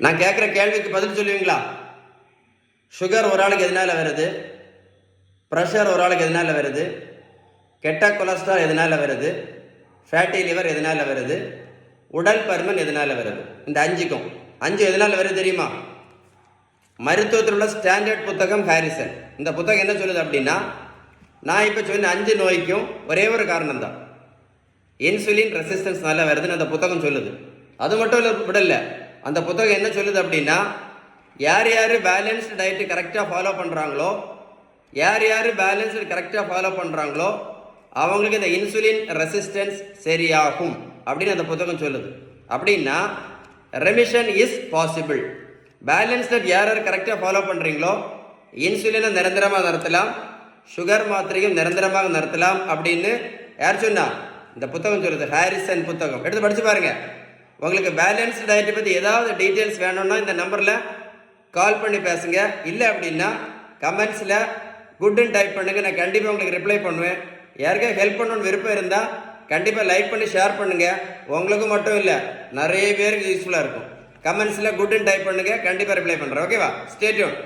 நான் கேட்குற கேள்விக்கு பதில் சொல்லுவீங்களா? சுகர் ஒரு ஆளுக்கு எதனால வருது? ப்ரெஷர் ஒரு ஆளுக்கு எதனால வருது? கெட்ட கொலஸ்ட்ரால் எதனால வருது? ஃபேட்டி லிவர் எதனால வருது? உடல் பருமன் எதனால வருது? இந்த அஞ்சு எதனால வருது தெரியுமா? மருத்துவத்தில் உள்ள ஸ்டாண்டர்ட் புத்தகம் ஹாரிசன். இந்த புத்தகம் என்ன சொல்லுது அப்படின்னா, நான் இப்போ சொன்ன 5 நோய்க்கும் ஒரே ஒரு காரணம் தான், இன்சுலின் ரெசிஸ்டன்ஸ் நல்லா வருதுன்னு அந்த புத்தகம் சொல்லுது. அது மட்டும் விடல, அந்த புத்தகம் என்ன சொல்லுது அப்படின்னா, யார் யார் பேலன்ஸ்டு டயட்டு கரெக்டாக ஃபாலோ பண்ணுறாங்களோ, அவங்களுக்கு இந்த இன்சுலின் ரெசிஸ்டன்ஸ் சரியாகும் அப்படின்னு அந்த புத்தகம் சொல்லுது. அப்படின்னா remission is possible. Balance diet யார் கரெக்டாக ஃபாலோ பண்ணுறீங்களோ இன்சுலினை நிரந்தரமாக நிறுத்தலாம், சுகர் மாத்திரையும் நிரந்தரமாக நிறுத்தலாம் அப்படின்னு யார் சொன்னா? இந்த புத்தகம் சொல்லுது, ஹாரிசன் புத்தகம். எடுத்து படிச்சு பாருங்க. உங்களுக்கு பேலன்ஸ்டு டயட்டை பற்றி ஏதாவது டீட்டெயில்ஸ் வேணும்னா இந்த நம்பரில் கால் பண்ணி பேசுங்க. இல்லை அப்படின்னா கமெண்ட்ஸில் குட்னு டைப் பண்ணுங்கள். நான் கண்டிப்பாக உங்களுக்கு ரிப்ளை பண்ணுவேன். யாருக்கா ஹெல்ப் பண்ணணும்னு விருப்பம் இருந்தால் கண்டிப்பாக லைக் பண்ணி ஷேர் பண்ணுங்கள். உங்களுக்கு மட்டும் இல்லை, நிறைய பேருக்கு யூஸ்ஃபுல்லாக இருக்கும். கமெண்ட்ஸில் குட்னு டைப் பண்ணுங்கள், கண்டிப்பாக ரிப்ளை பண்ணுறேன். ஓகேவா? Stay tune.